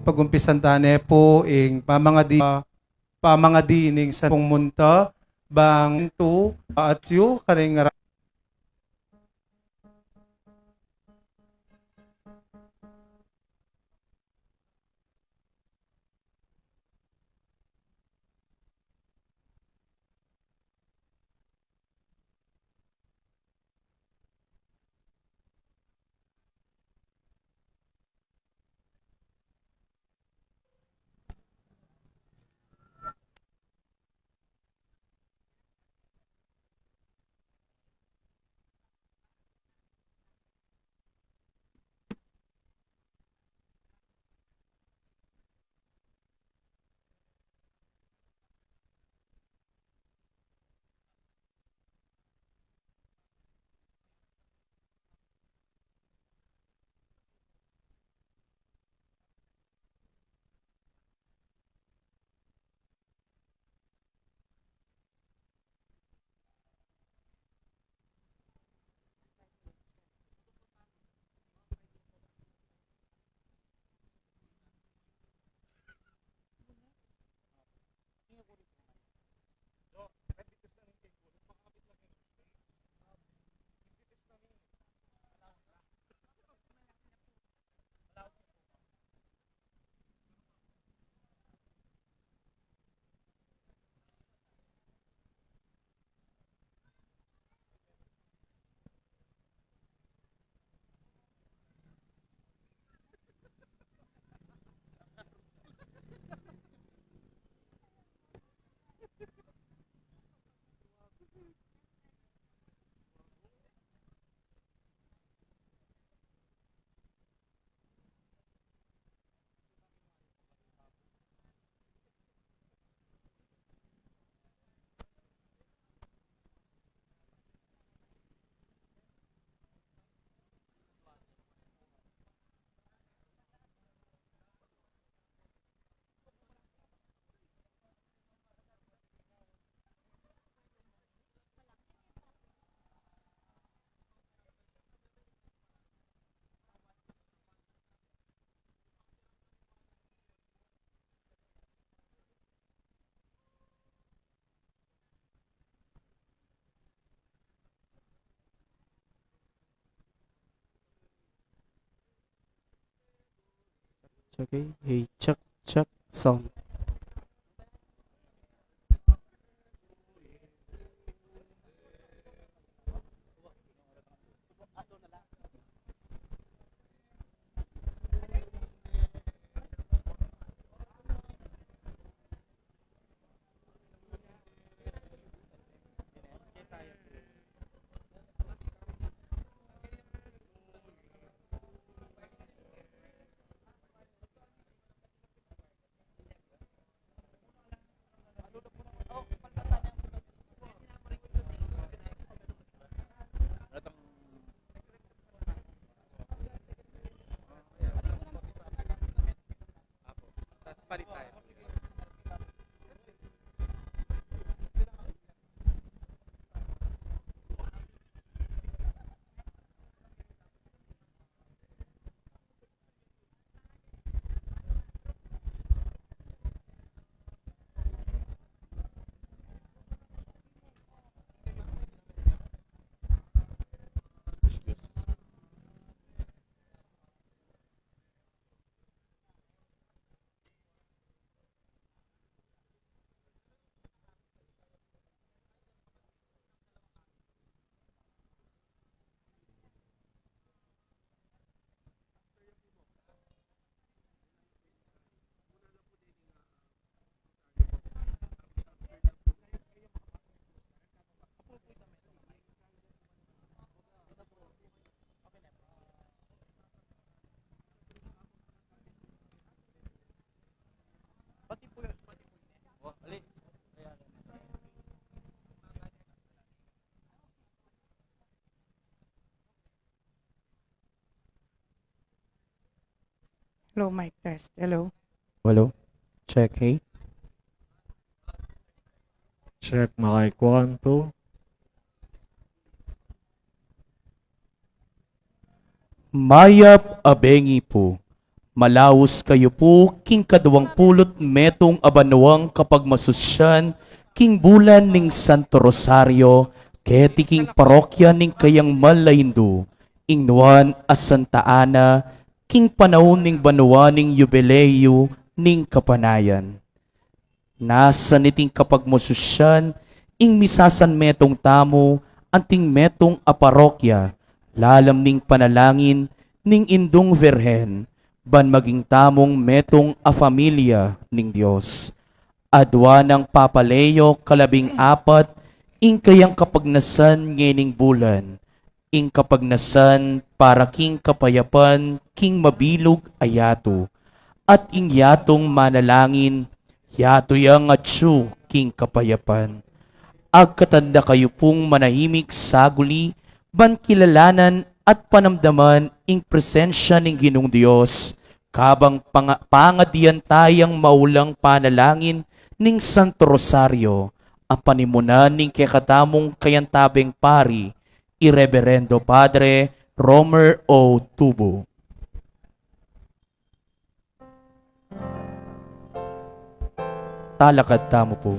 pagumpisan tane po ing pamangadining sa pong munta bang tu at yu karing Okay, hey, check, sound. Hello, mic test. Hello. Hello, check, hey. Check mic 1, 2. Mayap abengi po, Malaos kayo po, king kadawang pulot metong abanawang kapag masusyan, king bulan ning Santo Rosario, keti king parokya ning kayang malaindu, ing nuan as Santa Ana, king panahon ning banwa ning yubileyo ning kapanayan. Nasa niting kapag masusyan, ing misasan metong tamo, anting metong aparokya, lalam ning panalangin, ning indong verhen, ban maging tamong metong a familia ning Diyos. Adwa ng papaleyo kalabing apat, ing kayang kapagnasan ngening bulan, ing kapagnasan para king kapayapan, king mabilog ayato, at ing yatong manalangin, yato yang atsu king kapayapan. Agkatanda kayo pong manahimik saguli, ban kilalanan at panamdaman ing presensya ning Ginong Dios, kabang pangadian tayang maulang panalangin ning Santo Rosario, apanimunan ning kekatamong kayantabeng pari, Ireverendo Padre Romer O. Tubo. Talakad tamo po.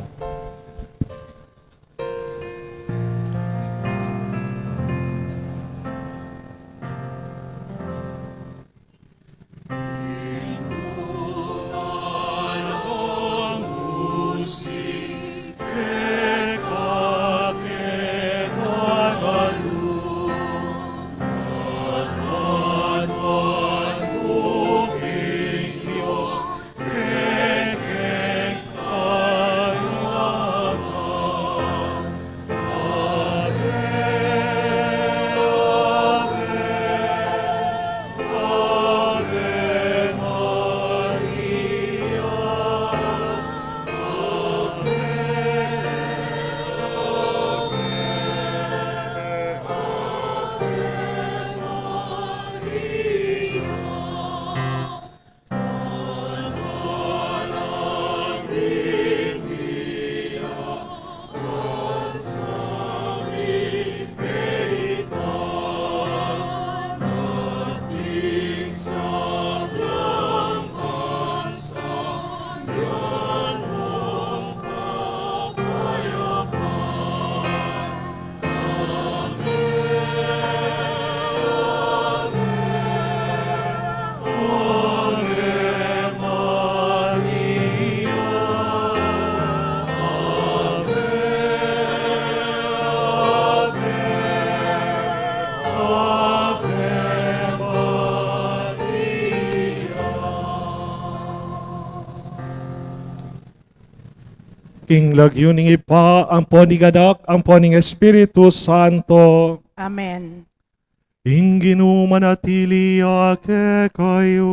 King lagyuning ipa, ang ponigadak, ang poning Espiritu Santo, Amen. inginu manatili ake kayo.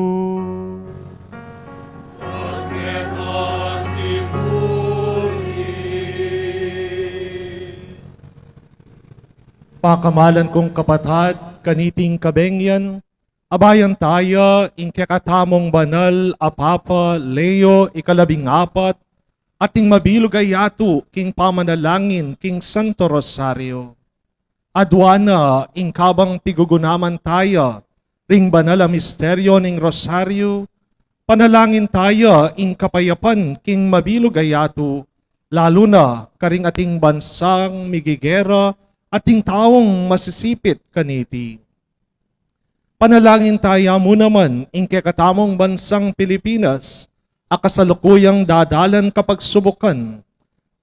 Pakamalan kong kapatid, kaniting kabengyan, abayan tayo, ingkekatamong banal, apapa, Leo, ikalabing-apat, ating mabilog ay yato, king pamanalangin, king Santo Rosario. Adwana, ing kabang tigugunaman tayo, ring banal a misteryo ning Rosario, panalangin tayo, ing kapayapan, king mabilog ay yato, lalo na karing ating bansang migigera, ating taong masisipit kaniti. Panalangin tayo mo naman, ing kekatamong bansang Pilipinas, akasalukuyang dadalan kapag subukan,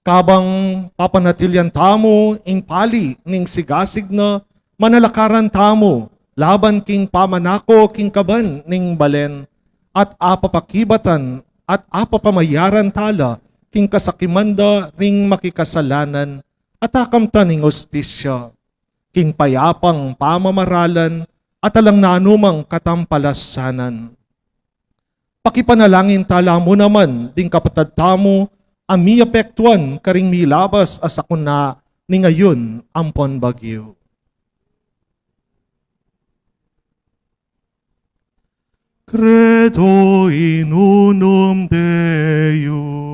kabang papanatilyan tamo, ing pali, ning sigasig na, manalakaran tamo, laban king pamanako, king kaban, ning balen, at apapakibatan, at apapamayaran tala, king kasakimanda, ring makikasalanan, at akamtan ning ustisya, king payapang pamamaralan, at alang na anumang katampalasanan. Pakipanalangin tala mo naman, ding kapatad tamo, ami apektuan karing milabas asakon na ni ngayon ampon bagyo. Credo in unum Deum.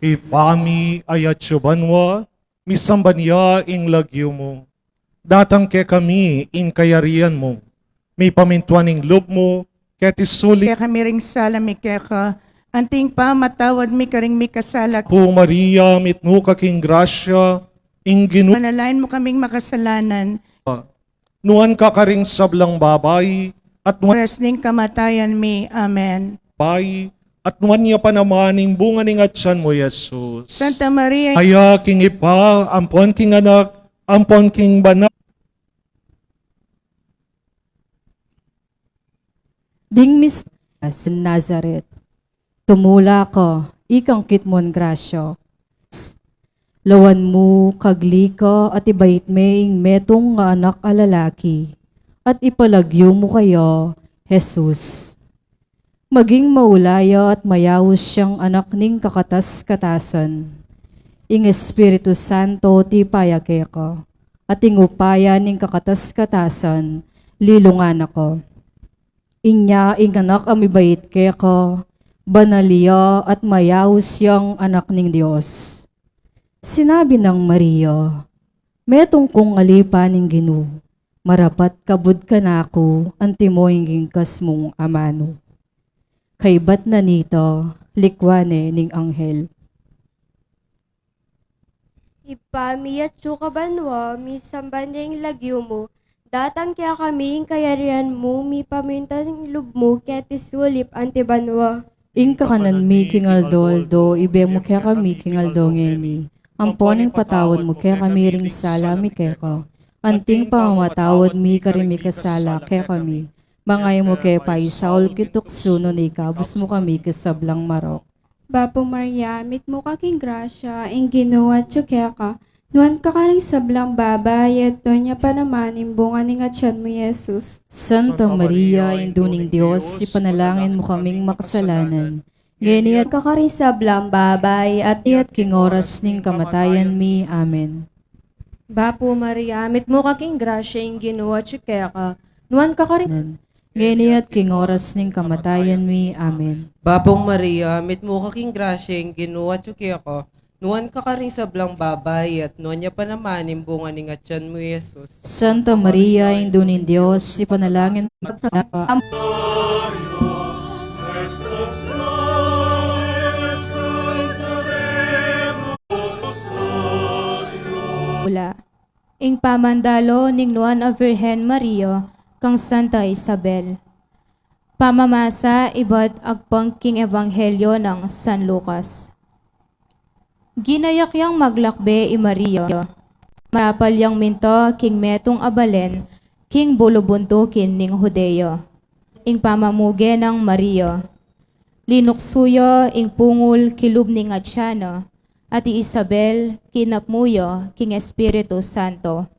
Ipami ayat banwa, misamba niya ing lagyo mo. Datang ke kami in kayarian mo. May pamintuan ing loob mo, ket isuli Kaya kami ring salami kaya ka. Anting pa matawad mi karing mi kasala. po Maria, mitno kaking grasya, ing ginu Manalain mo kaming makasalanan. nuan ka karing sablang babay, at nuan Oras ning kamatayan mi. Amen. bay, at nuan niya pa naman ing bunga ning atyan mo, Jesus. Santa Maria, Aya king ipa, ampon king anak, ampon king bana. Ding Miss sa Nazareth, tumula ko, ikang kitmon grasyo. Lawan mo, kagli ka, at ibait meing metong nga anak alalaki, at ipalagyo mo kayo, Jesus. Maging maulaya at mayawos siyang anak ning kakatas-katasan. Ing Espiritu Santo ti payake ko, at ingupaya ning kakatas-katasan, lilungan ako. Inya ing anak amibait kaya ko, banaliya at mayawos siyang anak ning Diyos. Sinabi ng Maria, metong kong alipa ning Ginu, marapat kabud ka na ako, antimo hinging kas mong amano. Kaybat na nito, likwane ning anghel. Ipamiyat banwa, mi sambanyang lagyo mo, datang kaya kami kayarian mo, mi pamintan lub mo, kaya tisulip antibanwa. Ing kakanan mi kingaldo, ibe mo kaya kami kingaldo ngeni. Amponing patawad mo kaya kami ring sala mi kaya ko. Anting pamamatawad mi karimi kasala kaya kami. Mangay mo kaya paisaul kituksuno ni kabus mo kami kasablang marok. Bapo Maria, mit mo kaking grasya, ing ginawa tsukya ka. Nuan ka karing sablang babay, at doon niya pa naman imbunga ni nga tiyan mo, Jesus. Santa Maria, Induning Diyos, ipanalangin mo kaming makasalanan. Ngayon at Kakarisablang babay at iat king oras ning kamatayan mi. Amen. Bapo Maria, mit mo kaking grasya yung ginawa tsukya ka. Nuan ka karing Ngayon at king oras ning kamatayan mi. Amen. Bapong Maria, mit mo kaking grasya yung ginuwa tsuki ako, nuwan ka ka rin sablang babay at nuwan niya pa naman yung bunga ni ngatyan mo, Jesus. Santa Maria, Induning Diyos, ipanalangin mo Ula. Ing pamandalo ning nuan a Virhen Maria, kang Santa Isabel. Pamamasa ibad agpangking ebanghelyo ng San Lucas. Ginayak yang maglakbe i Maria. Marapal yang minto king metong abalen, king bulubuntukin ning Hudeyo. Ing pamamuge ng Maria. Linuksuyo ing pungul kilub ning Atyano, at i Isabel kinapmuyo king Espiritu Santo.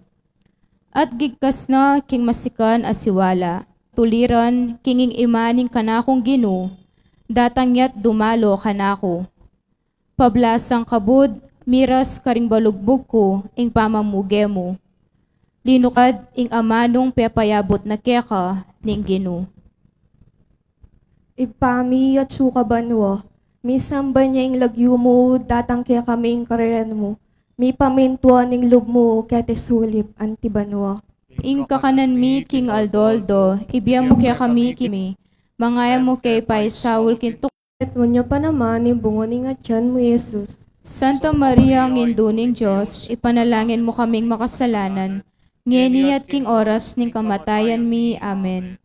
At gigkas na king masikan asiwala, tuliran kinging imaning kanakong Ginu, datangyat dumalo kanako. Pablasang kabud, miras karing balugbog ko, ing pamamuge mo. Linukad ing amanong pepayabot na keka ning Ginu. Ipami at banwa, mi sambanyang lagyo mo, datang kaya kami yung kariran mo. Mi pamintuan ning lub mo, kaya tisulip antibanwa. Ing kakanan mi king Aldoldo, ibiya mo kaya kami kimi, mangaya mo kay paisaul kintuk. At niya pa naman yung bunga ni ngatyan mo, Jesus. Santa Maria, ang induning Diyos, ipanalangin mo kaming makasalanan, ngeni at king oras ning kamatayan mi. Amen.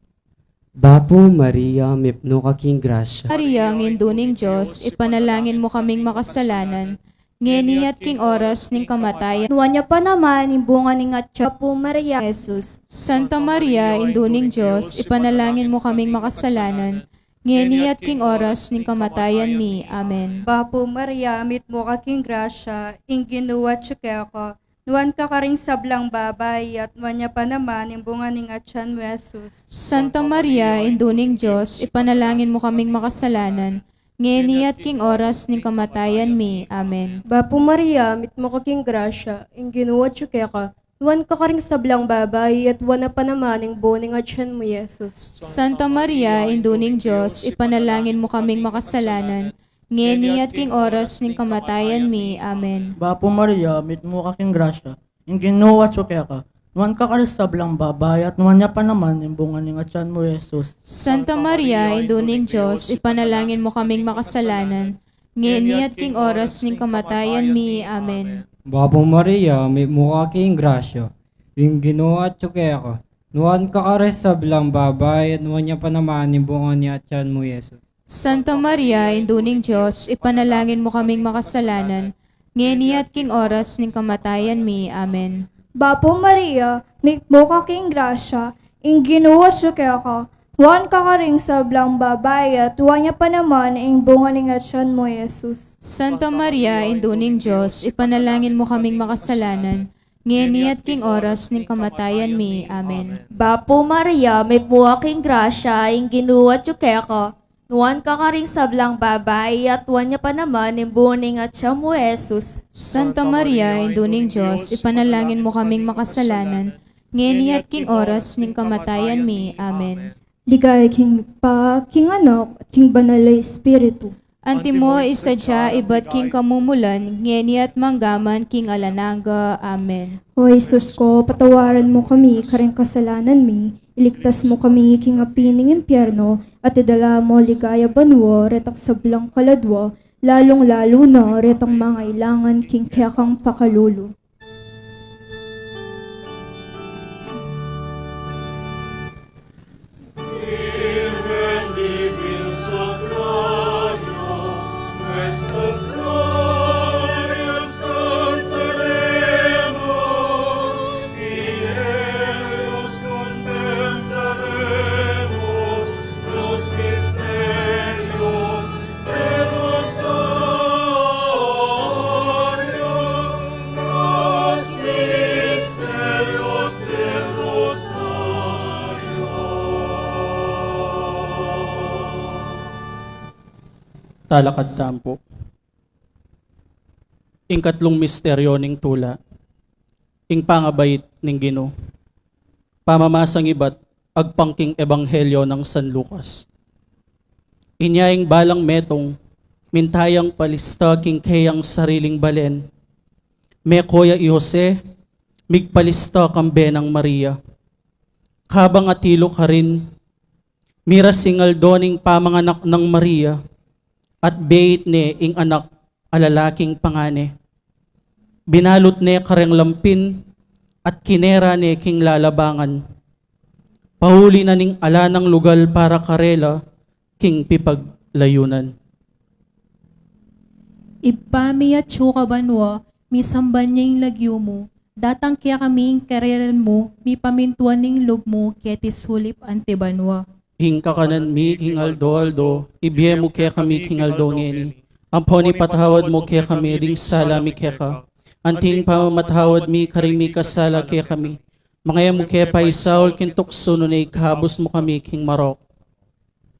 Bapo Maria, mipno kaking grasya. Maria, ang induning Diyos, ipanalangin mo kaming makasalanan, ngeni at king oras ning kamatayan. Nuwan niya pa naman yung bunga ni ngatyan po, Maria, Jesus. Santa Maria, induning Diyos, ipanalangin mo kaming makasalanan, ngeni at king oras ning kamatayan mi. Amen. Bapo Maria, mit mo kaking grasya, ing ginuwa tsukya ko. Nuwan ka karing sablang babay, at nuwan niya pa naman yung bunga ning atyan mo, Jesus. Santa Maria, induning Diyos, ipanalangin mo kaming makasalanan, ngeni at king oras ning kamatayan mi. Amen. Bapo Maria, mit mo kaking grasya, ing ginuwa tsukya ka. Nuwan ka karing sablang babay, at wana pa naman yung buning atyan mo, Jesus. Santa Maria, induning Diyos, ipanalangin mo kaming makasalanan, ngeni at king oras ning kamatayan mi. Amen. Bapo Maria, mit mo kaking grasya, yung ginawa ka, nuwan ka karisablang babay, at nuwan niya pa naman, yung bunga ng atyan mo, Jesus. Santa Maria, Induning Diyos, ipanalangin mo kaming makasalanan, ngeni at king oras ning kamatayan mi. Amen. Bapo Maria, may mukha king grasya. Yung ginawa at ka, nuwan ka karisablang babay, at nuwan niya pa naman yung bunga ni atyan mo, Jesus. Santa Maria, Induning Diyos, ipanalangin mo kaming makasalanan, ngeni at king oras ning kamatayan mi. Amen. Bapo Maria, may mukha king grasya, ing ginawa ka, nuwan ka ring sablang babay, at nuwan niya pa naman ing bunga ng atyan mo, Jesus. Santa Maria, Induning Diyos, ipanalangin mo kaming makasalanan, ngeni at king oras ning kamatayan mi. Amen. Bapo Maria, may mukha king grasya, ing ginawa ka, nuwan ka ring sablang babay, at nuwan niya pa naman yung buning at siya mo, Jesus. Santa Maria, Induning Diyos, ipanalangin mo kaming makasalanan, ngeni at king oras ning kamatayan mi. Amen. Ligay king pa, king anak, at king banal na espiritu. Antimo isadya iba't king kamumulan, ngeni at manggaman king alananga. Amen. O Jesus ko, patawaran mo kami, karing kasalanan mi, iligtas mo kami, king apining impyerno, at idala mo ligaya banwa, retak sablang kaladwa, lalong-lalo na, retang mga ilangan, king kayakang pakalulu. Talakad tampo. Ing katlong misteryo ning tula, ing pangabayit ning Ginoo. Pamamasang iba't agpangking ebanghelyo ng San Lucas. Inyaing balang metong, mintayang palista king kayang sariling balen. Me koya i Jose, migpalista kambe ng Maria. Kabang atilo ka rin, mira singal doning pamanganak ng Maria, at beit ne ing anak alalaking pangane. Binalot ne kareng lampin at kinera ne king lalabangan. Pahuli na ning ala ng lugal para karela king pipaglayunan. Ipami at syuka banwa, mi samban niyang lagyo mo, datang kaya kaming kareran mo, mi pamintuan ning loob mo, ketis hulip ante banwa. Hing kakanan mi king aldo, ibiye mo kaya kami king aldo ngeni. Amponi patawad mo kaya kami ring sala mi kaya ka. Anting pamamatawad mi karing mi kasala kaya kami. Mga mo kaya pa isaul kintukso nun ay kahabos mo kami king marok.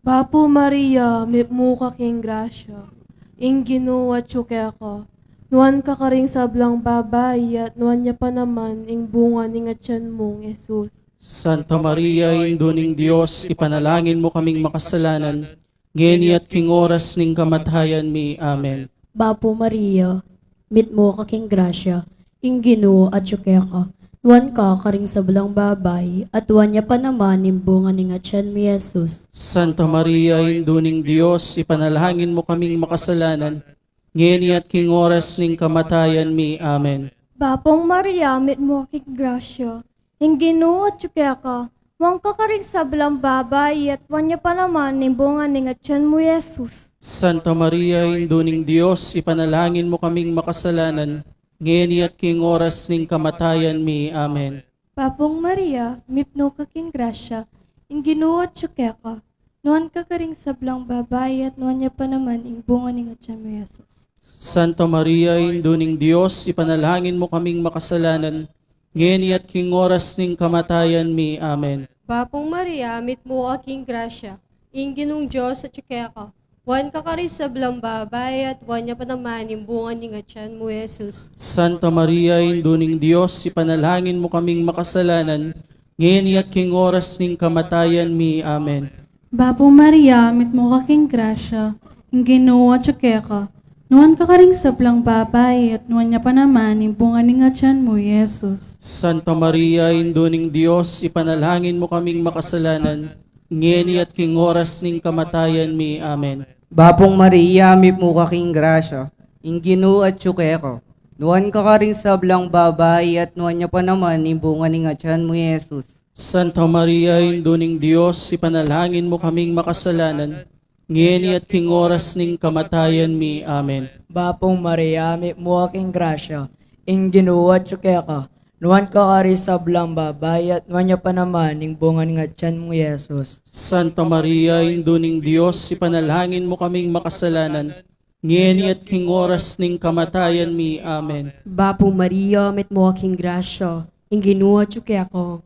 Bapo Maria, may mukha king grasya, ing ginawa kaya ka, nuwan ka ring sablang babay, at nuwan niya pa naman ing bunga ng atyan mong, Jesus. Santa Maria, Induning Diyos, ipanalangin mo kaming makasalanan, ngeni at king oras ning kamatayan mi. Amen. Bapo Maria, mit mo kaking grasya, ing Ginoo at ka, nuwan ka karing sablang babay, at nuwan niya pa naman ing bunga ng atyan mi, Jesus. Santa Maria, Induning Diyos, ipanalangin mo kaming makasalanan, ngeni at king oras ning kamatayan mi. Amen. Bapong Maria, mit mo kaking grasya, ing Ginoo at ka, nuwan ka karing sablang babay, at nuwan niya pa naman ing bunga ng atyan mo, Jesus. Santa Maria, Induning Diyos, ipanalangin mo kaming makasalanan, ngeni at king oras ning kamatayan mi. Amen. Papong Maria, mipno ka king grasya, ing Ginoo at ka, nuwan ka karing sablang babay, at nuwan niya pa naman ing bunga ng atyan mo, Jesus. Santa Maria, Induning Diyos, ipanalangin mo kaming makasalanan, ngeni at king oras ning kamatayan mi. Amen. Bapong Maria, mit mo aking grasya, ing Ginong Diyos at ka, wan ka rin sa blang babay, at wan niya pa naman yung bunga ng atyan mo, Jesus. Santa Maria, Induning Diyos, ipanalangin mo kaming makasalanan, ngeni at king oras ning kamatayan mi. Amen. Bapo Maria, mit mo kaking grasya, ing Ginoo at ka. Nuan ka karing sablang babay at nuan niya pa naman ing bunga ni nga tiyan mo, Jesus. Santa Maria, Induning Diyos, ipanalangin mo kaming makasalanan, ngeni at king oras ning kamatayan mi. Amen. Bapong Maria, may mukha king grasya, ing Ginoo at ko. Nuwan ka ka rin sablang babay at nuwan niya pa naman ing bunga ni nga tiyan mo, Jesus. Santa Maria, Induning Diyos, ipanalangin mo kaming makasalanan, ngeni at king oras ning kamatayan mi. Amen. Bapong Maria, may mukha king grasya, ing Ginoo at ka. Nuwan ka ka rin sablang babay at nuwan niya pa naman ing bunga ni nga tiyan mo, Jesus. Santa Maria, Induning Diyos, ipanalangin mo kaming makasalanan, ngeni at king oras ning kamatayan mi. Amen. Bapong Maria, met mo aking grasya, ing Ginoo at ako.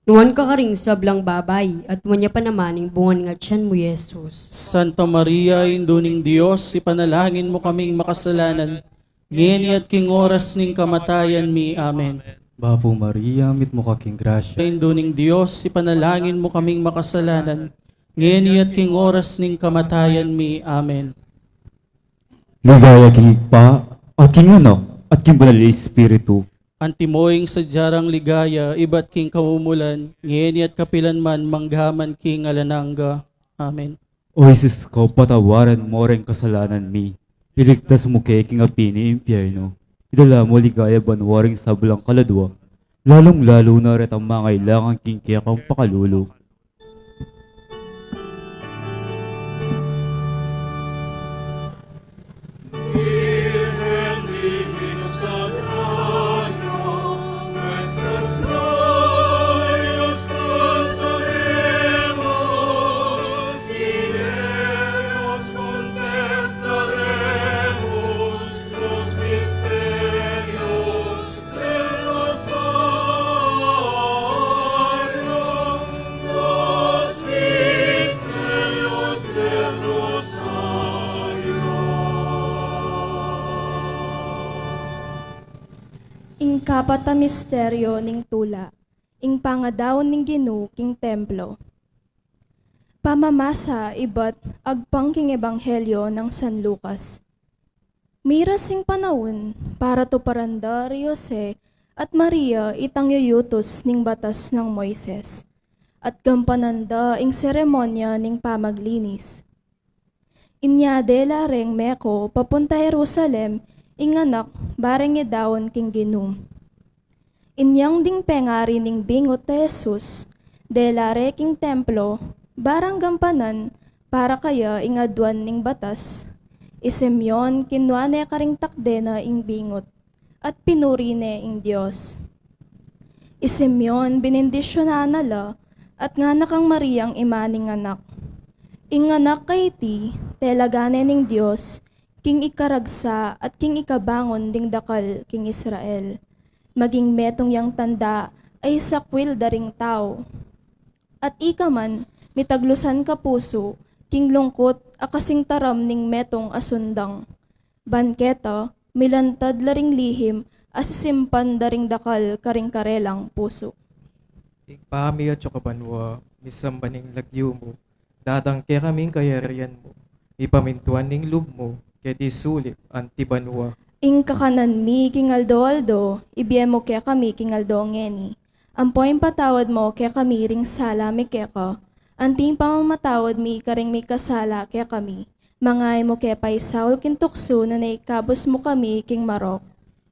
Nuwan ka ring sablang babay, at nuwan niya pa naman ing bunga ng tiyan mo, Jesus. Santa Maria, Induning Diyos, ipanalangin mo kaming makasalanan, ngeni at king oras ning kamatayan mi. Amen. Bapong Maria, mit mo kaking grasya. Induning Diyos, ipanalangin mo kaming makasalanan, ngeni at king oras ning kamatayan mi. Amen. Ligaya king pa, at king anak, at king banal na Espiritu. Antimoing sa jarang ligaya, iba't king kamumulan, ngeni at kapilanman, manggaman king alananga. Amen. O Jesus ko, patawaran mo rin kasalanan mi. Iligtas mo kay king api ni impyerno. Idala mo ligaya banwaring sablang kaladwa. Lalong-lalo na rin ang mga ilangang king kiyakang pakalulok. Ing kapata misteryo ning tula, ing pangadaw ning Ginoo king templo. Pamamasa iba't agpang king ebanghelyo ng San Lucas. Miras sing panahon para to paranda ri Jose at Maria itang yuyutos ning batas ng Moises at gampananda ing seremonya ning pamaglinis. Inyade lareng meko papunta Jerusalem ing anak bareng idawon king Ginoo. Inyang ding pengari ning bingot ta Jesus, delare king templo, barang gampanan para kaya ing adwan ning batas. Isemyon kinwane karing takdena ing bingot, at pinuri ne ing Dios. Isemyon binindisyonan nala, at nga nakang Mariang imaning anak. Ing anak kay ti, telagane ning Dios, king ikaragsa at king ikabangon ding dakal king Israel. Maging metong yang tanda ay sakwil daring tao. At ikaman, mitaglusan ka puso, king lungkot akasing taram ning metong asundang. Banketa, milantad laring lihim, asisimpan daring dakal karing karelang puso. Ikpami at kabanwa, misamba ning lagyo mo, dadangke kaming kayarian mo, ipamintuan ning lub mo, keti sulit antibanwa. Ing kakanan mi king aldo-aldo, ibiyemo kaya kami king aldo ngeni. Ampoy patawad mo kaya kami ring sala mi keka. Anting pamamatawad mi karing mi kasala kaya kami. Mangay mo kaya paisaul king tukso na naikabos mo kami king marok.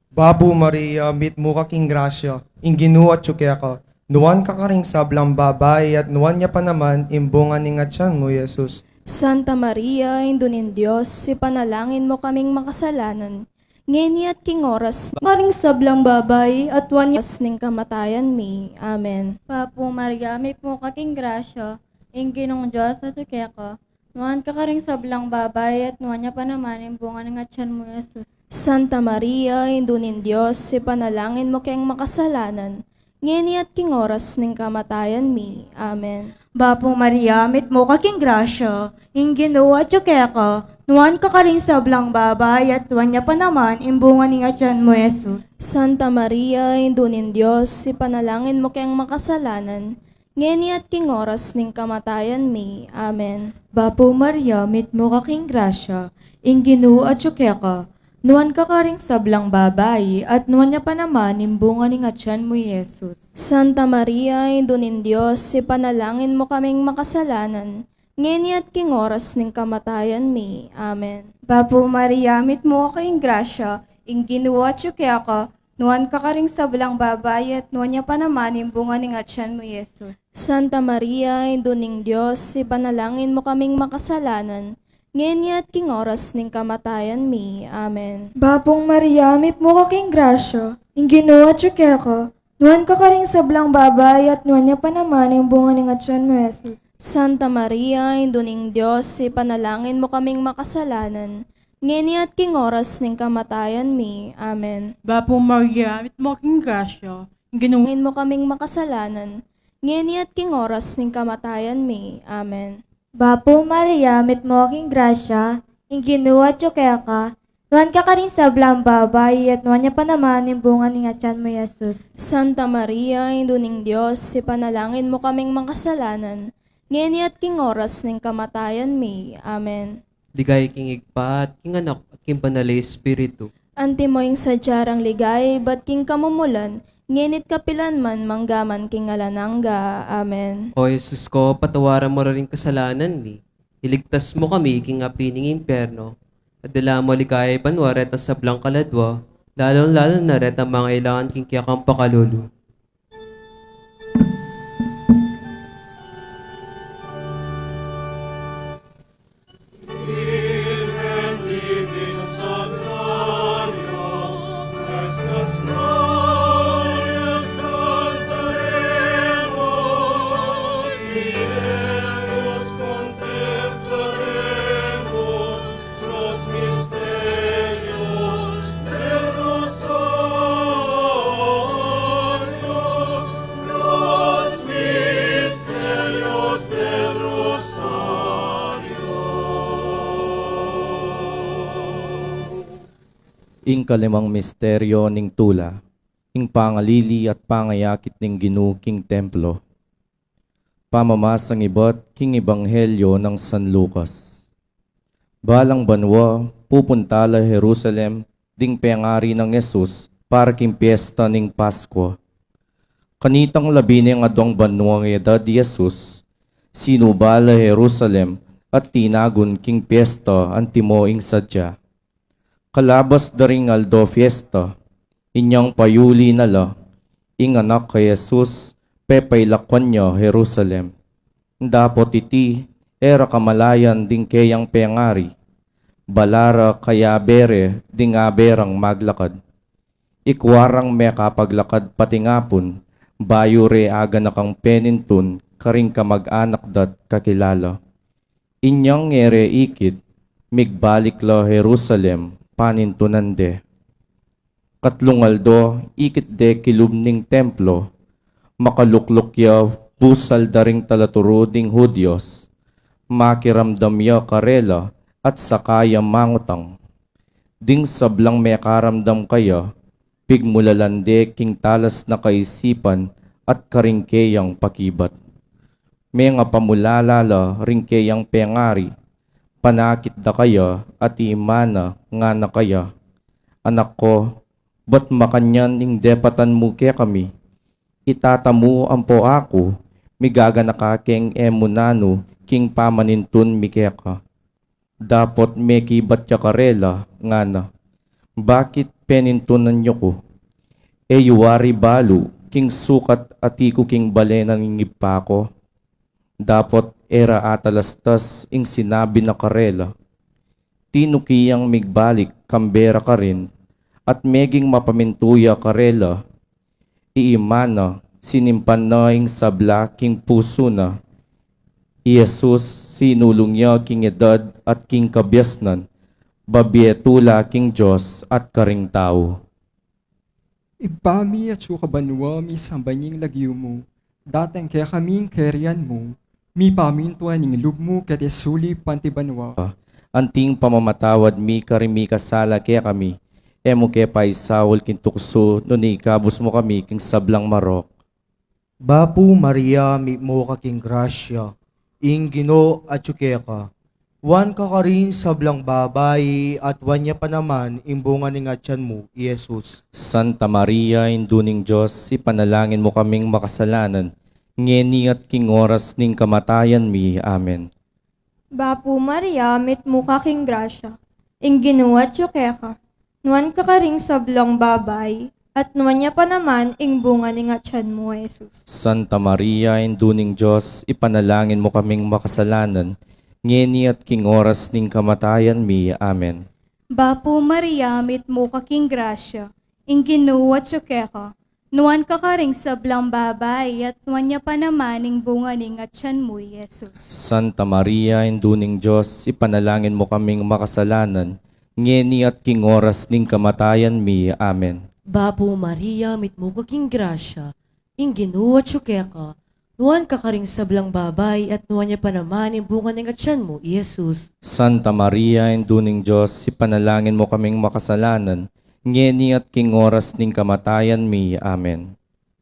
Babu Maria, mit mo ka king grasya, ing Ginoo at ka. Nuwan ka karing sablang babay at nuwan niya pa naman imbungan ni nga tiyan mo, Jesus. Santa Maria, indunin Diyos, si panalangin mo kaming makasalanan. Ngeni at king oras, maring sablang babay at wanyas ning kamatayan mi. Amen. Papo Maria, may po kaking grasya, ing Ginong Diyos at ko. Nuwan ka karing sablang babay at nuwan niya pa naman yung bunga ng tiyan mo, Jesus. Santa Maria, indunin Diyos, si panalangin mo kayang makasalanan. Ngeni at king oras ning kamatayan mi. Amen. Bapong Maria, mit mo kaking grasya, ing Ginoo at ka. Nuwan ka karing sablang babay at tuwan niya pa naman imbungan ni tiyan mo, Jesus. Santa Maria, indunin Diyos, si panalangin mo kayang makasalanan. ngeni at king oras ning kamatayan mi. Amen. Bapo Maria, mitmo ka king grasya, ing Ginoo at ka, nuan ka karing sablang babayi, at nuan niya pa naman imbunga ning atyan mo, Jesus. Santa Maria, Indunin Diyos, ipanalangin mo kaming makasalanan, ngeni at king oras ning kamatayan mi. Amen. Bapo Maria, mitmo ka king grasya, ing Ginoo at ka, nuan ka karing sablang babayi, at nuan niya pa naman imbunga ning atyan mo, Jesus. Santa Maria, Induning Diyos, ipanalangin mo kaming makasalanan, ngayon at king oras ning kamatayan mi. Amen. Bapong Maria, mitmo ka king grasya, ing Ginoo at ka, nuan ka karing sablang babay, at nuan niya pa naman yung bunga ng atyan mo, Jesus. Santa Maria, Induning Diyos, ipanalangin mo kaming makasalanan, ngayon at king oras ning kamatayan mi. Amen. Bapong Maria, mitmo king grasya, Ginungin mo kaming makasalanan, ngayon at king oras ning kamatayan mi. Amen. Bapo Maria, mitmo king grasya, ing Ginoo at ka, nuan ka karing sablang babay, at nuan niya pa naman yung bunga ng atyan mo, Jesus. Santa Maria, Induning Diyos, ipanalangin mo kaming makasalanan, ngayon at king oras ning kamatayan mi. Amen. Ligay king igpa at king anak at king banalay espiritu. Antimoing sadyarang ligay, bat king kamumulan, ngenit kapilan man manggaman king alanangga. Amen. O Jesus ko, patawaran mo rin kasalanan ni. Iligtas mo kami king apining impyerno. At dala mo ligay panwaret at sablang kaladwa, lalong-lalo na ret ang mga ilangan king kiyakang pakalulu. Ing kalimang misteryo ning tula, ing pangalili at pangayakit ning Ginoo king templo. Pamamasang ibot king ebanghelyo ng San Lucas. Balang banwa, pupuntala Jerusalem, ding pengari ng Jesus, para king piyesta ning Pasko. Kanitang labi ng adwang banwang edad Jesus, sinubala Jerusalem, at tinagun king piyesta antimo ing sadya. Kalabas daring aldo fiesta, inyang payuli nala, ing anak kay Jesus, pepay lakwan niya Jerusalem. Dapot iti, era kamalayan ding kayang pengari, balara kaya bere ding aberang maglakad. Ikwarang me kapaglakad patingapon, bayo re aga na kang penintun, karing kamag-anak dat kakilala. Inyang ere ikit, migbalik la Jerusalem, panintunan de. Katlungaldo, ikit de kilubning templo, makalukluk ya pusal daring talaturo ding Hudyos, makiramdam ya karela at sakaya mangutang. Ding sablang may karamdam kaya, pigmulalande king talas na kaisipan at karingkeyang pakibat. May nga pamulalala ringkeyang pengari, panakit da kaya at imana nga na kaya. Anak ko, ba't makanyan ing depatan mo kaya kami? Itatamu ampo ako, migagana ka keng emunano, king pamanintun mi kaya ka. Dapot meki batya karela nga na. Bakit penintunan nyo ko? E yuwari balu, king sukat atiku king balenan ngip ko. Dapot era atalastas ing sinabi na karela. Tinukiyang migbalik kambera ka rin, at meging mapamintuya karela. Iimana, sinimpan na ing sabla king puso na. Jesus, sinulong niya king edad at king kabyasnan, babietula king Diyos at karing tao. Ibami at sukabanwa mi sambanying lagyo mo, datang kaya kaming kerian mo, mi pamintuan ning lub mo kati suli pantibanwa. Anting pamamatawad mi karimi kasala kaya kami, emo kaya pa isawol king tukso, nuni kabus mo kami king sablang marok. Bapu Maria, mi mo kaking grasya, ing Ginoo at ka. Wan ka ka rin sa blang babayi at wanya pa naman imbunga ni ngatyan mo, Jesus. Santa Maria, induning Diyos, ipanalangin mo kaming makasalanan, ngeni at king oras ning kamatayan mi. Amen. Bapu Maria, mit mukha king grasya, ing Ginoo at ka. Nuan ka ring sablang babay, at nuan niya pa naman ing bunga ni ngatyan mo, Jesus. Santa Maria, induning Diyos, ipanalangin mo kaming makasalanan, ngeni at king oras ning kamatayan mi. Amen. Bapo Maria, mit mukha king grasya, ing Ginoo at ka. Nuan ka ring sablang babay, at nuan niya pa naman ing bunga ning atyan mo, Jesus. Santa Maria, induning Diyos, ipanalangin mo kaming makasalanan, ngeni at king oras ning kamatayan mi. Amen. Bapo Maria, mit mo kaking grasya, ing Ginoo at ka. Nuan ka ring sablang babay, at nuan niya pa naman ing bunga ng atyan mo, Jesus. Santa Maria, induning Diyos, ipanalangin mo kaming makasalanan, ngeni at king oras ning kamatayan mi. Amen.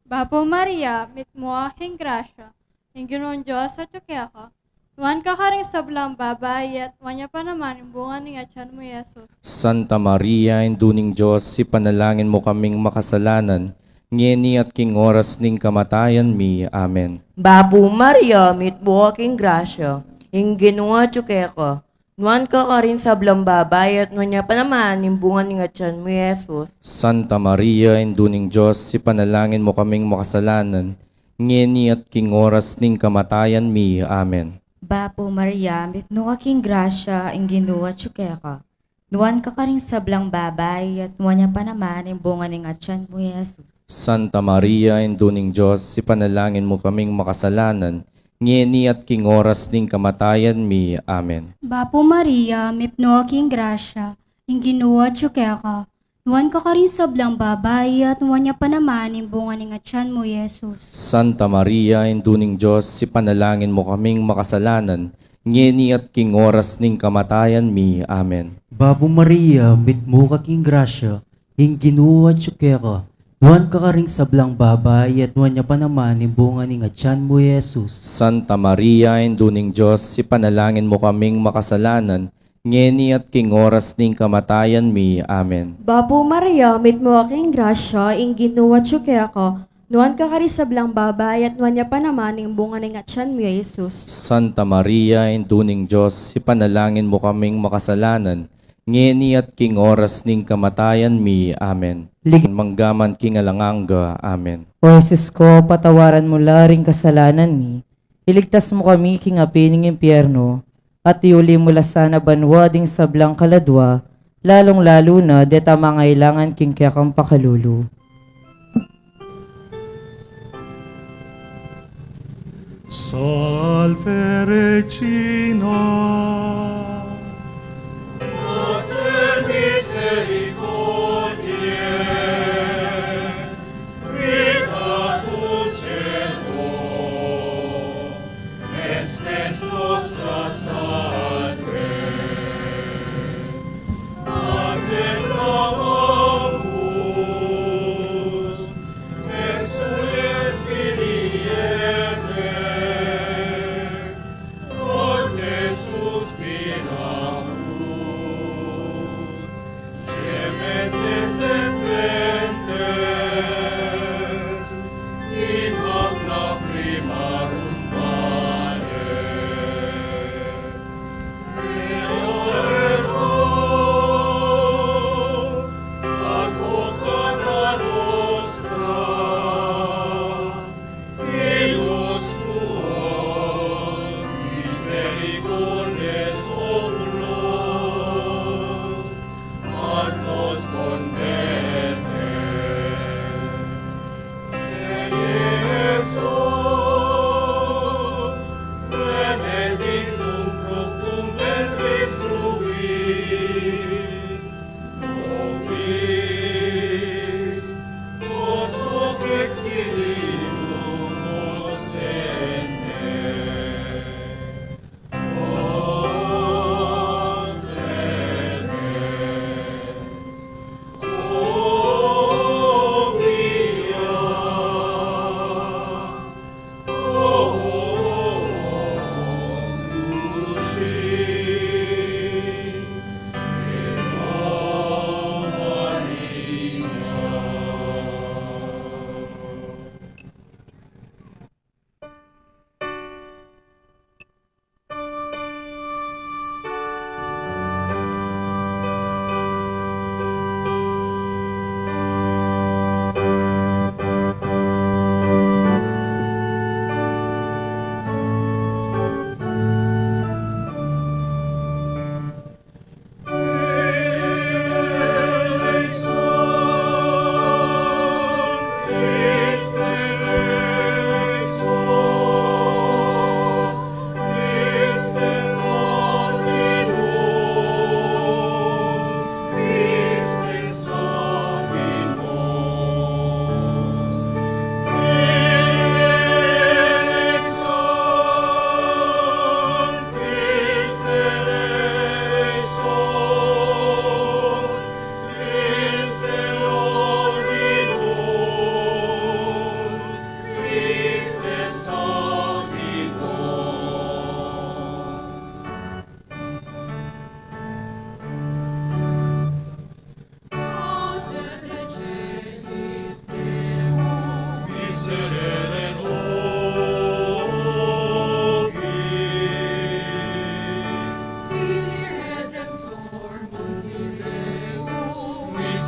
Bapo Maria, mit mo aking grasya, ing Ginoong Diyos at ka. Nuan ka ring sablang babay, at nuan niya pa naman yung bunga ng atyan mo, Jesus. Santa Maria, induning Diyos, ipanalangin mo kaming makasalanan, ngeni at king oras ning kamatayan mi. Amen. Bapo Maria, mit mo aking grasya, ing Ginoo at ka. Nuan ka rin sa blang babay, at nuan niya pa naman yung bunga ng atyan mo, Jesus. Santa Maria, induning Diyos, ipanalangin mo kaming makasalanan, ngeni at king oras ning kamatayan mi. Amen. Bapo Maria, mit no aking grasya, ing Ginoo at ka. Nuan ka ring sablang babay, at nuan niya pa naman yung bunga ng atyan mo, Jesus. Santa Maria, induning Diyos, ipanalangin mo kaming makasalanan, ngeni at king oras ning kamatayan mi. Amen. Bapo Maria, mit no aking grasya, ing Ginoo at ka. Nuan ka ring sablang babay, at nuan niya pa naman ing bunga ning atyan mo, Jesus. Santa Maria, induning Diyos, ipanalangin mo kaming makasalanan, ngeni at king oras ning kamatayan mi. Amen. Bapo Maria, mit mo kaking grasya, ing Ginoo at ka. Nuan ka ring sablang babay, at nuan niya pa naman yung bunga ning atyan mo, Jesus. Santa Maria, induning Diyos, ipanalangin mo kaming makasalanan, ngeni at king oras ning kamatayan mi. Amen. Bapo Maria, mit mo aking grasya, ing Ginoo at ka. Nuan ka rin sablang babay, at nuan niya pa naman yung bunga ng atyan mo, Jesus. Santa Maria, induning Diyos, ipanalangin mo kaming makasalanan, ngeni at king oras ning kamatayan mi. Amen. Manggaman king alanganga. Amen. O Jesus ko, patawaran mo laring kasalanan mi. Iligtas mo kami king api ng impyerno, at iuli mo sana banwa ding sablang kaladwa, lalong-lalo na deta mangailangan king kayakang pakalulu. Salve Regina, Mater misericordiae, vita dulcedo, spes nostra salve. Mater clamamus, exules filiere, forte suspiramos.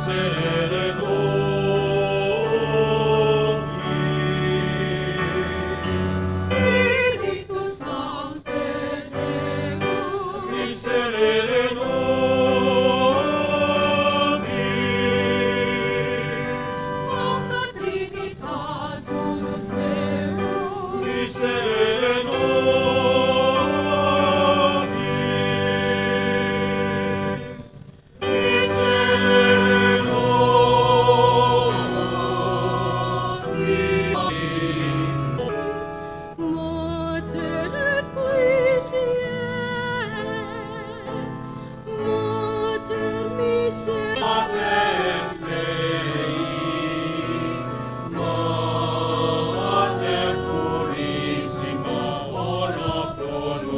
miserere nobis. Spiritus Sancte Deus, miserere nobis. Sancta Trinitas unus Deus, miserere nobis. Miserere nobis. Mater Ecclesiae, Mater Misericordiae, Mater Dei, Mater Purissima, ora pro nobis.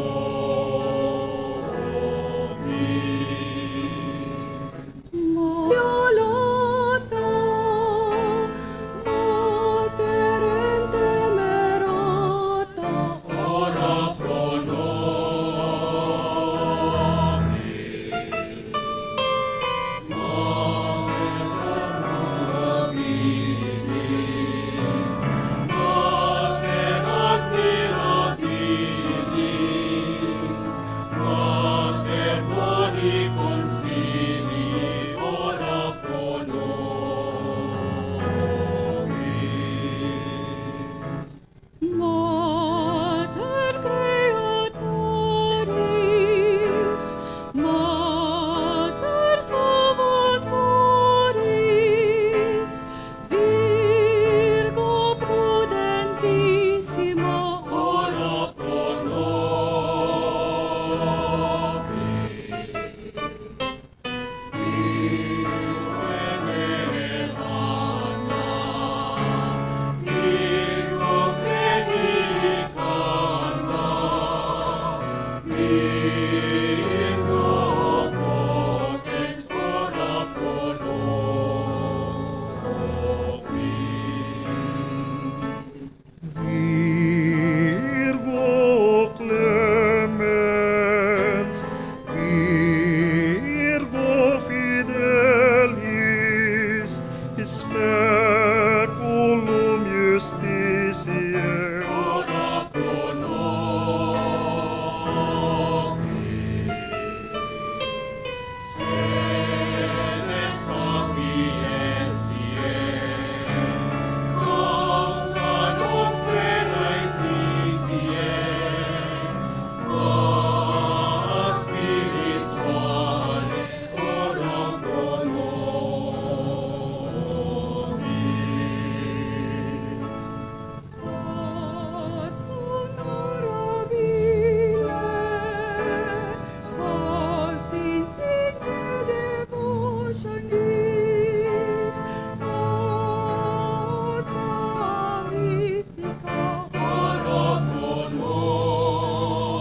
Violata, Mater Intemerata, Ora pro nobis. Mater admirabilis, Mater boni consilii, ora pro nobis. Mater Creatoris, Mater Salvatoris, Virgo prudentissima, Ora pro nobis. Virgo predicanda, Virgo potens, ora pro nobis. Virgo clemens, Virgo fidelis, speculum justitiae. Ora pro nobis. Sede sapientiae, causa nostrae laetitiae, vara spirituale, ora pro nobis. As honorabile, as insigne devotionis, as mystica, Ora pro nobis.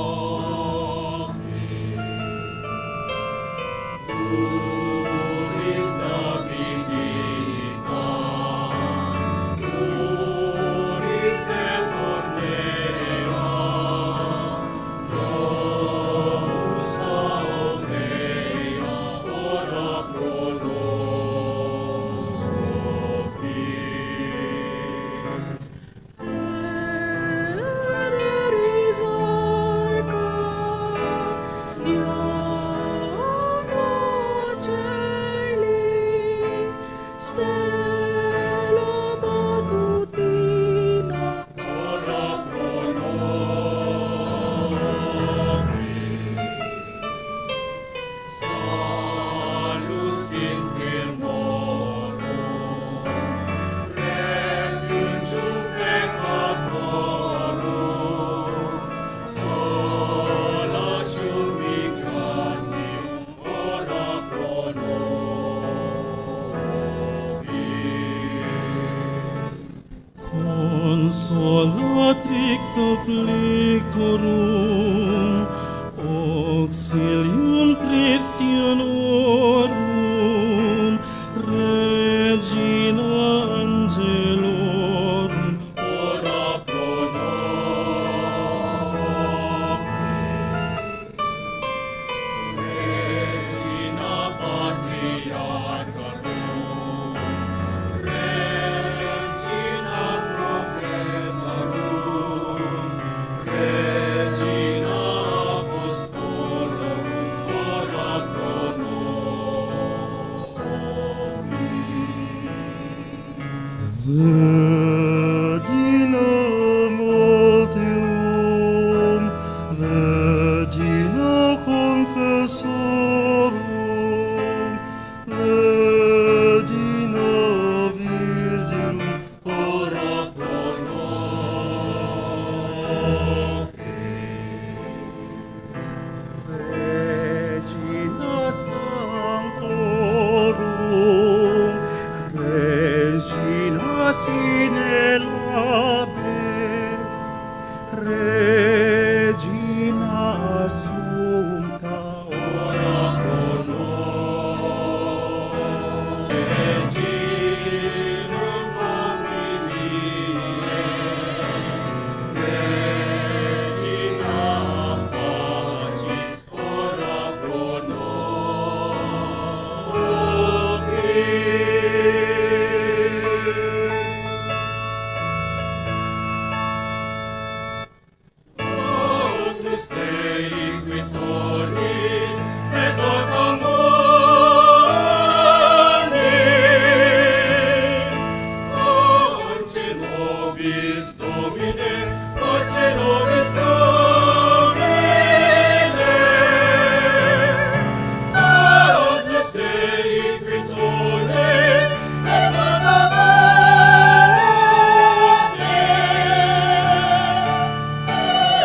Turis Davidica, Turis Ebornea, Domus Aurea, ora pro nobis. Federis Arca, Ianua Celi, Stella Matutina, Ora pro nobis. Salus infirmorum, refugium peccatorum, sola migrantium, ora pro nobis. Consolatrix afflictorum, auxilium Christianorum, Regina Angelorum, Ora pro nobis. Regina Patriarcharum, Regina Multilum, Regina Confessorum, Regina Virginum, ora pro Regina Sanctorum, Regina sine labe, Regina Assumpta, ora pro nobis. Regina Familiae, Regina Pacis, ora pro Agnus Dei Victoris, et autem Orce nobis Domine, Orce nobis Domine, Agnus Dei Victoris, et autem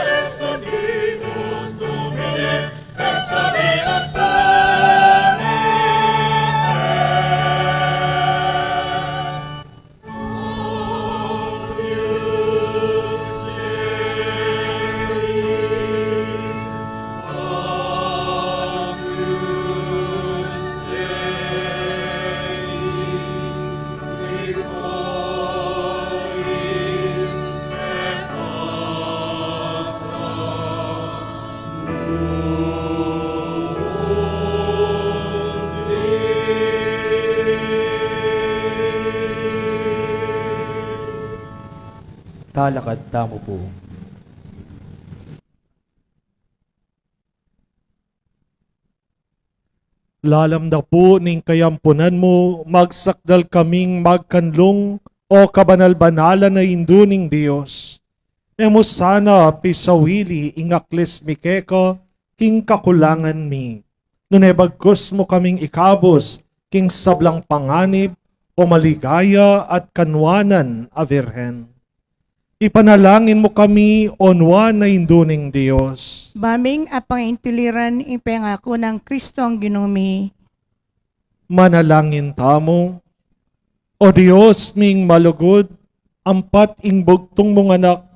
et Sanctus Domine, et Sanctus Domine. Talakad tamo po. Lalamda po ning kayampunan mo, magsakdal kaming magkanlong o kabanal-banalan na induning Diyos. Emo sana pisawili ingakles mi keka, king kakulangan mi. Nunebagkos mo kaming ikabos, king sablang panganib, o maligaya at kanwanan a Virhen. Ipanalangin mo kami, onwa na induning Diyos. Baming apang intiliran ipangako ng Kristong ginumi. Manalangin tamo. O Diyos ming malugod, ampat ing bugtong mong anak,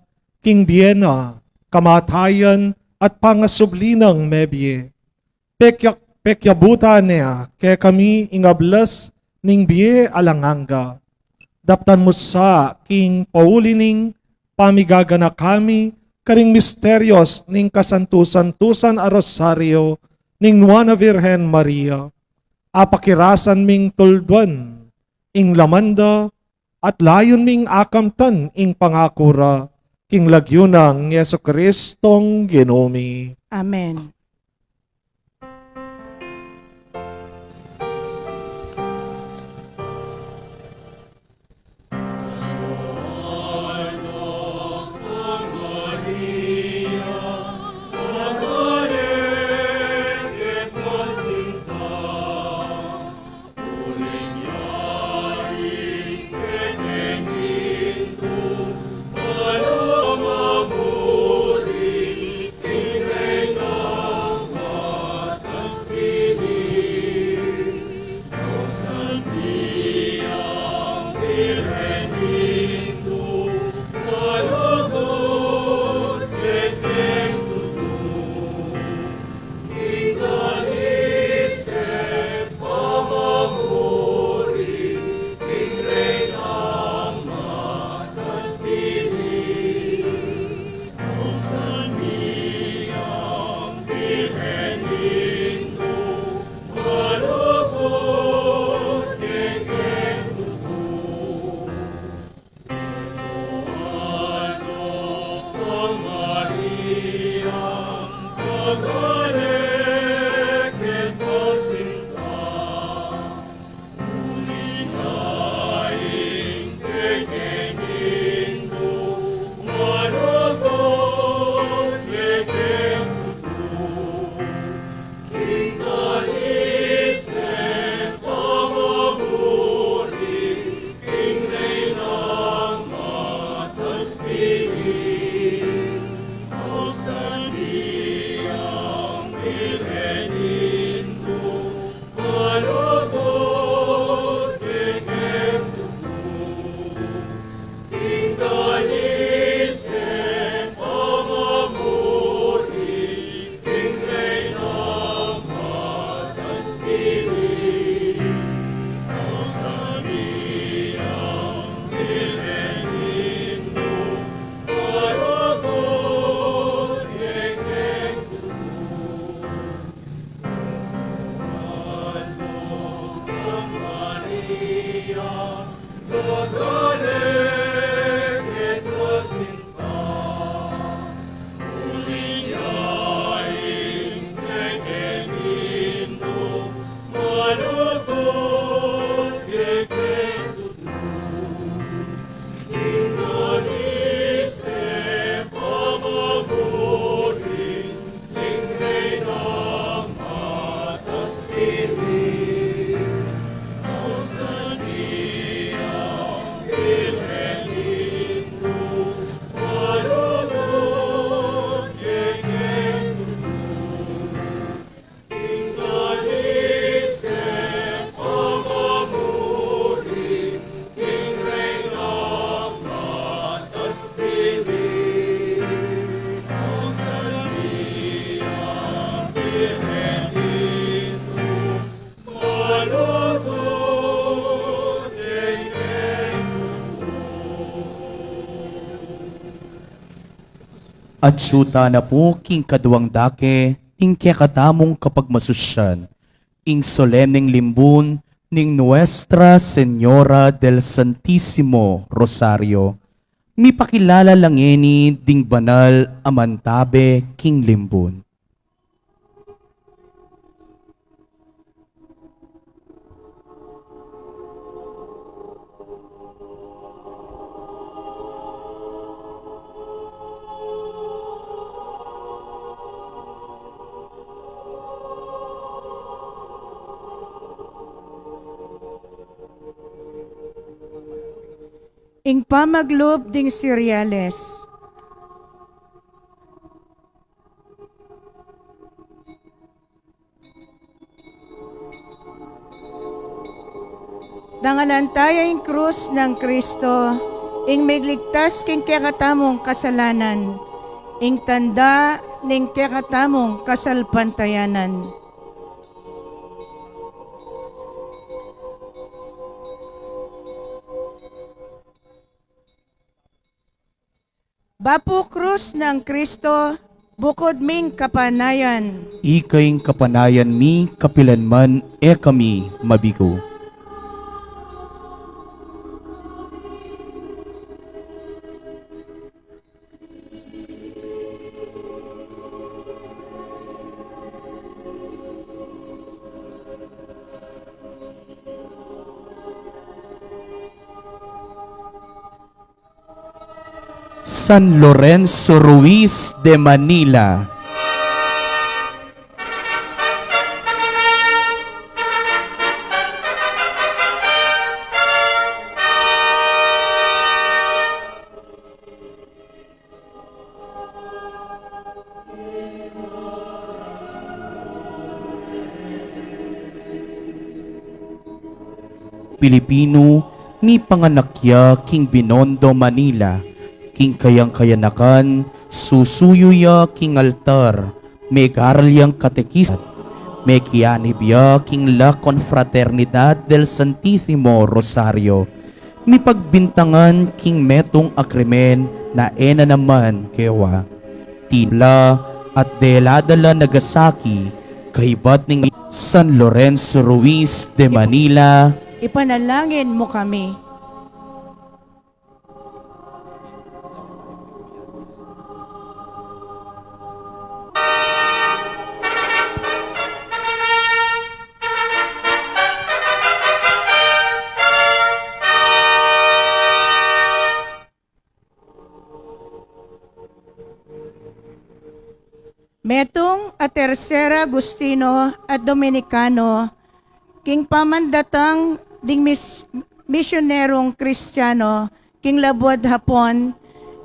king biyena, kamatayan, at pangasublinang mebye. Pekyabutan niya, kaya kami ingablas ning biye alanganga. Daptan mo sa king paulining, pamigagana kami, karing misteryos ning kasantusan-tusan a rosaryo, ning Nuana Virgen Maria, apakirasan ming tulduan, ing lamanda, at layon ming akamtan ing pangakura, king lagyunang Yesu Kristong ginumi. Amen. Amor, At syuta na po king kaduwang dake, ing kekatamong kapag masusyan, ing solemneng limbun, ning Nuestra Señora del Santísimo Rosario, mi pakilala lang eni ding banal amantabe king limbun. Ing pamaglob ding cereales. Dangalantaya ing krus ng Kristo, ing migligtas king kekatamong kasalanan, ing tanda ning kekatamong kasalpantayanan. Bapo krus ng Kristo, bukod ming kapanayan. Ikayng kapanayan mi kapilanman e kami mabigo. San Lorenzo Ruiz de Manila. Pilipino, mi panganakya king Binondo, Manila, king kayang kayanakan, susuyuya king altar, may karalyang katekisat, may kianibya king la confraternidad del Santísimo Rosario, may pagbintangan king metong akrimen na ena naman kewa, tibla at deladala Nagasaki, kaibat ning San Lorenzo Ruiz de Manila, Ipanalangin mo kami. Metong at Tercera Agustino at Dominicano, king pamandatang ding misyonerong Kristiyano, king labuad hapon,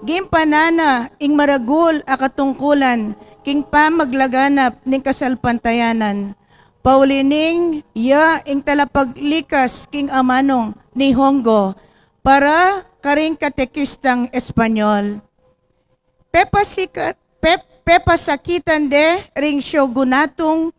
gim panana ing maragul a katungkulan, king pamaglaganap ning kasalpantayanan, paulining ya ing talapaglikas king amanong ni Hongo, para karing katekistang Espanyol. Pepasakitan de ring shogunatong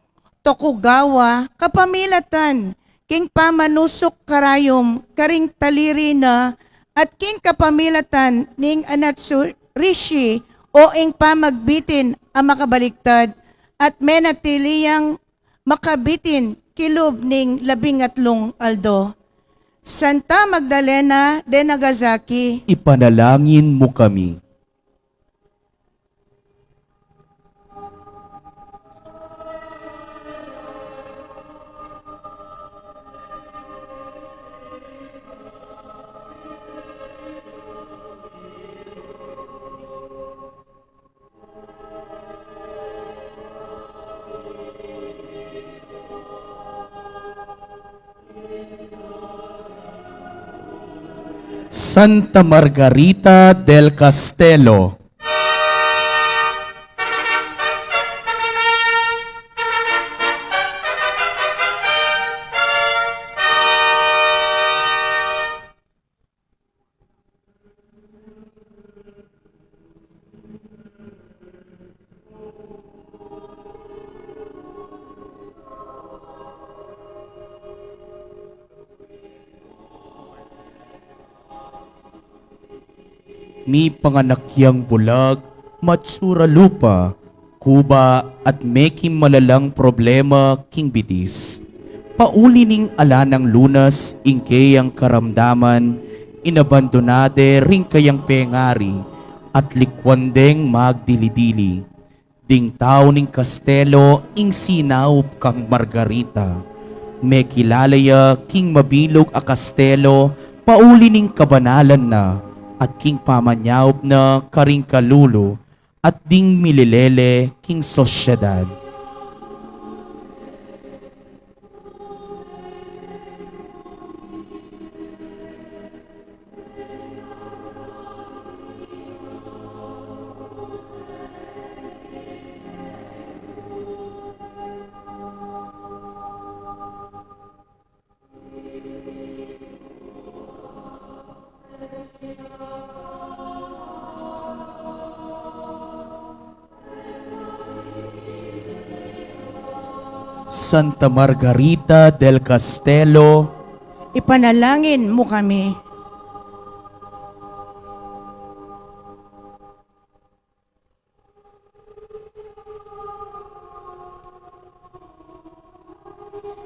Tokugawa kapamilatan king pamanusok karayom karing taliri na at king kapamilatan ning Anatsurishi o ing pamagbitin ang makabaliktad at menatiliyang makabitin kilob ning 13 aldo. Santa Magdalena de Nagasaki, Ipanalangin mo kami. Santa Margarita del Castello, mi panganakyang bulag, matsura lupa, kuba at meking malalang problema king bitis. Pauli ning alanang lunas, ingkayang karamdaman, inabandonade ring kayang pengari, at likwandeng magdilidili. Ding tao ning kastelo, ing sinaup kang Margarita. Me kilalaya king mabilog a kastelo, pauli ning kabanalan na, at king pamanyaup na karing kalulo, at ding mililele king sosyedad. Santa Margarita del Castello, ipanalangin mo kami.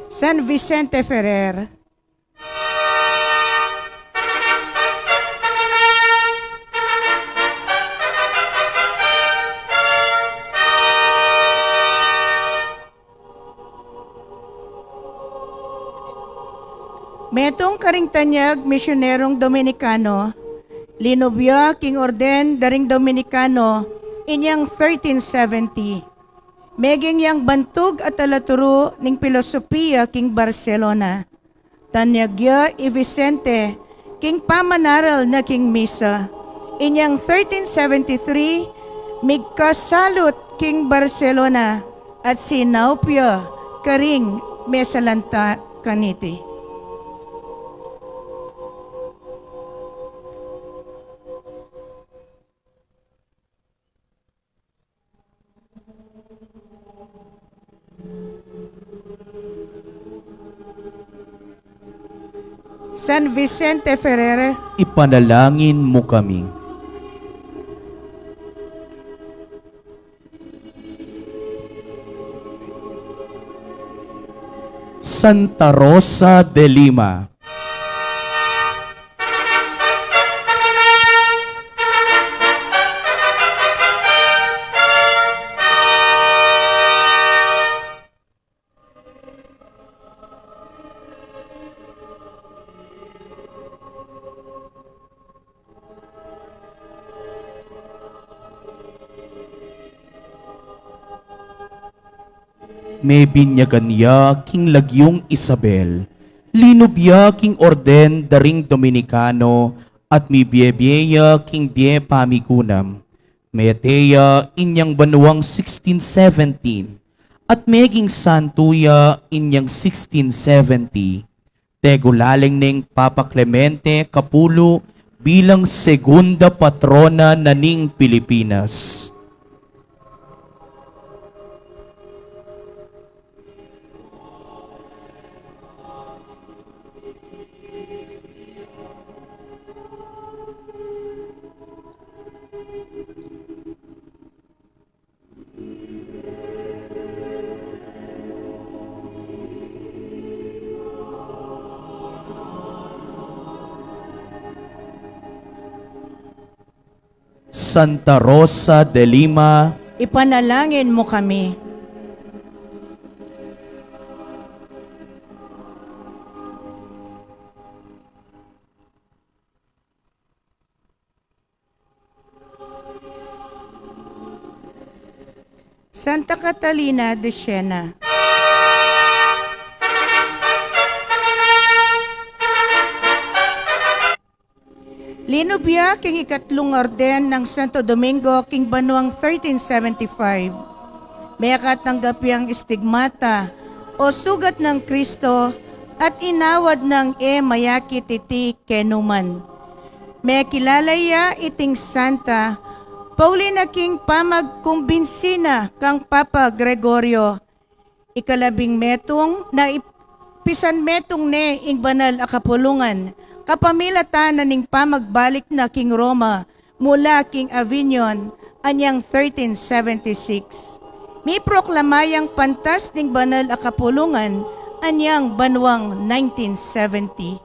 San Vicente Ferrer, metong karing tanyag misyonerong Dominikano, linubya king orden daring Dominikano inyang 1370. Meging yang bantog at alaturo ning filosofiya king Barcelona. Tanyagya i Vicente king pamanaral na king misa. Inyang 1373 migkasalot king Barcelona at sinaupya karing mesalanta kaniti. San Vicente Ferrer, ipanalangin mo kami. Santa Rosa de Lima, may binyagan niya king lagyong Isabel, linubya king orden daring Dominikano, at mi biebeya king bie pamigunam. Meteya inyang banuang 1617, at meging santuya inyang 1670. Tegulaling ning Papa Clemente Capulo bilang segunda patrona na ning Pilipinas. Santa Rosa de Lima, Ipanalangin mo kami. Santa Catalina de Siena. Linubya king ikatlong orden ng Santo Domingo king Banuang 1375. May katanggap ang stigmata o sugat ng Kristo at inawad ng mayaki titi kenuman. May kilalaya iting Santa Paulina king pamagkumbinsina kang Papa Gregorio. Ikalabing metong na ipisan metong ne ing banal a kapulungan. Kapamilatan na ning pamagbalik na king Roma mula king Avignon anyang 1376. Mi proklamayang pantas ning banal a kapulungan anyang Banuang 1970.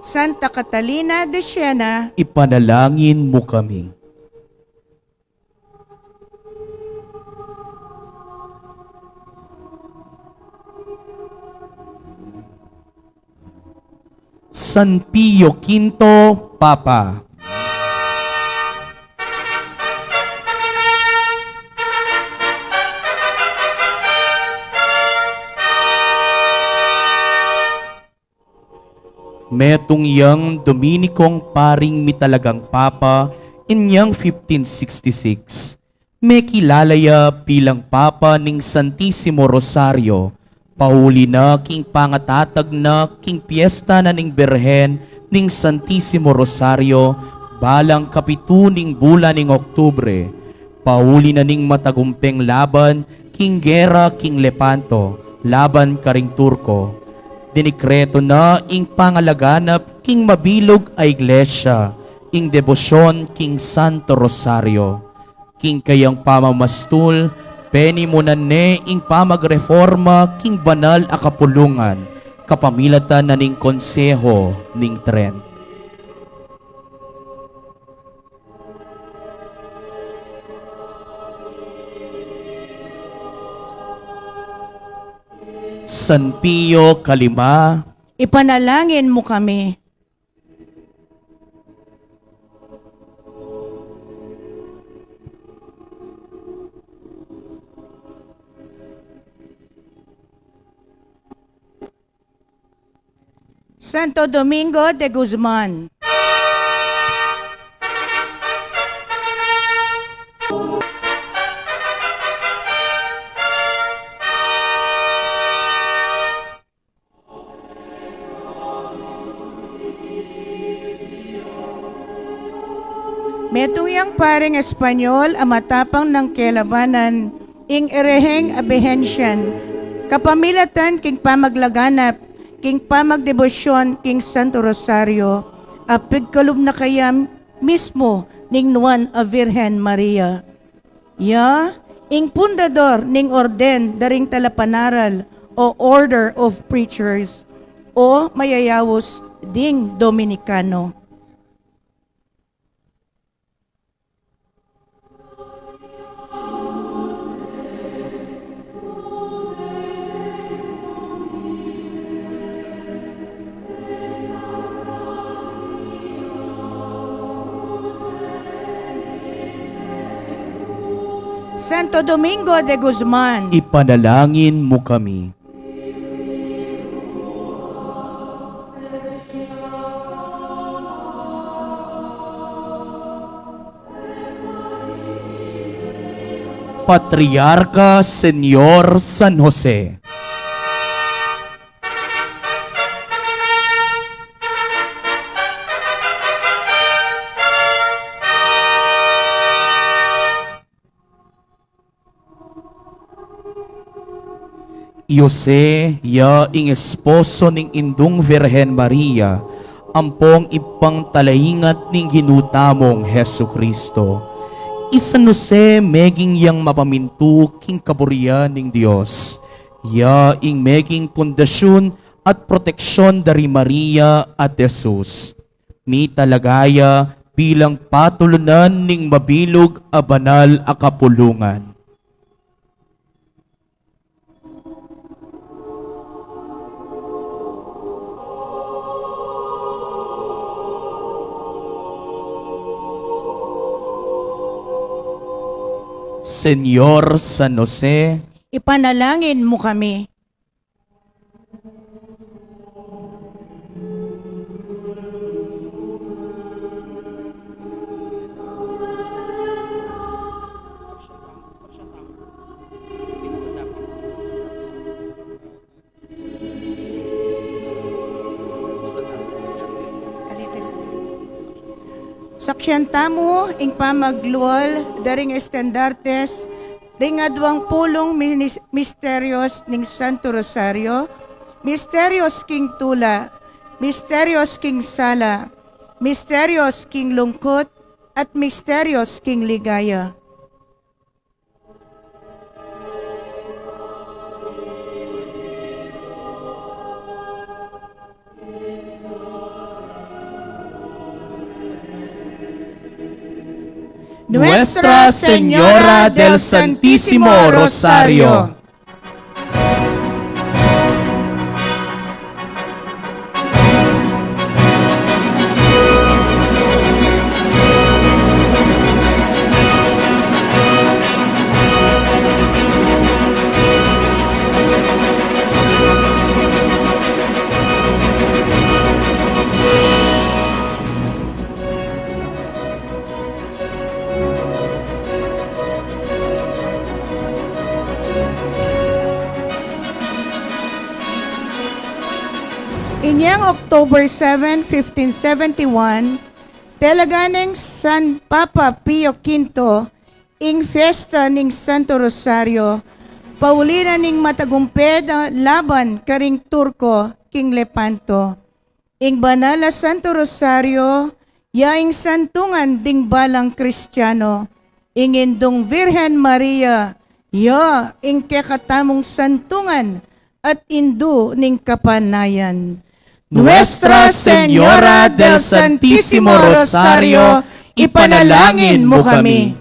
Santa Catalina de Siena, ipanalangin mo kami. San Pio V, Papa. Metong yang Dominikong paring mitalagang Papa inyang 1566. May kilalaya bilang Papa ning Santissimo Rosario. Pauli na king pangatatag na king piyesta na ning Berhen ning Santissimo Rosario balang kapitu ning bulan ning Oktubre. Pauli na ning matagumpeng laban king gera king Lepanto, laban karing Turko. Dinikreto na ing pangalaganap king mabilog a iglesia, ing debosyon king Santo Rosario. King kayang pamamastul, peni mo na ne ing pamagreforma king banal a kapulungan, kapamilatan na ning konseho ning Trent. San Pio Kalima, ipanalangin mo kami. Santo Domingo de Guzman, metong yang paring Espanyol ang matapang ng kelabanan ing ereheng abehensian, kapamilatan king pamaglaganap, king pamagdebosyon king Santo Rosario, apigkalub na kayam mismo ning nuan a Virgen Maria. Ya, ing pundador ning orden daring talapanaral o Order of Preachers o mayayawos ding Dominikano. Santo Domingo de Guzman, ipanalangin mo kami. Patriarca Senyor San Jose, Yose, ya ing esposo ning indung Virgen Maria, ampong ipang talaingat ning ginutamong Hesu Kristo. Isan Jose meging yang mapamintu king kaburian ning Dios. Ya ing meging pundasyon at proteksyon dari Maria at Jesus. Mi talagaya bilang patulunan ning mabilog a banal a kapulungan. Senyor San Jose, Ipanalangin mo kami. Saksyantamo ing pamagluwal daring estendartes ring adwang pulong misterios ning Santo Rosario, misterios king tula, misterios king sala, misterios king lungkot, at misterios king ligaya. Nuestra Señora del Santísimo Rosario. Inyang October 7, 1571, talaganeng San Papa Pio V, ing fiesta ning Santo Rosario, pauliran ning matagumped laban karing Turko king Lepanto. Ing banala Santo Rosario, yaing santungan ding balang Kristiyano, ing indong Virhen Maria, ya ing kekatamong santungan at indu ning kapanayan. Nuestra Señora del Santísimo Rosario, ipanalangin mo kami.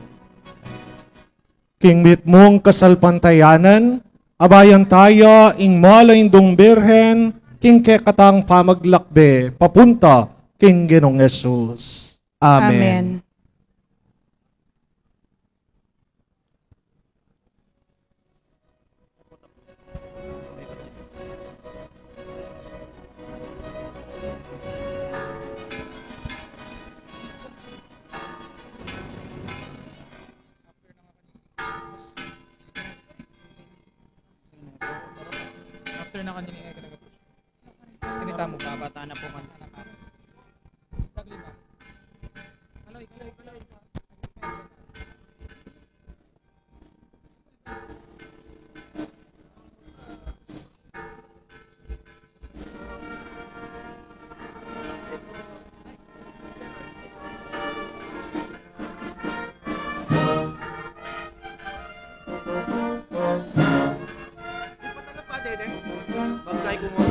King mong kasalpantayanan, abayan tayo ing malaindong birhen, king kekatang pamaglakbe, papunta king Ginong Jesus. Amen. After na kanina nga kinagapush. Kinita mo babata na po kanina. Tagli ba? Kaloy. Bagay ko mo.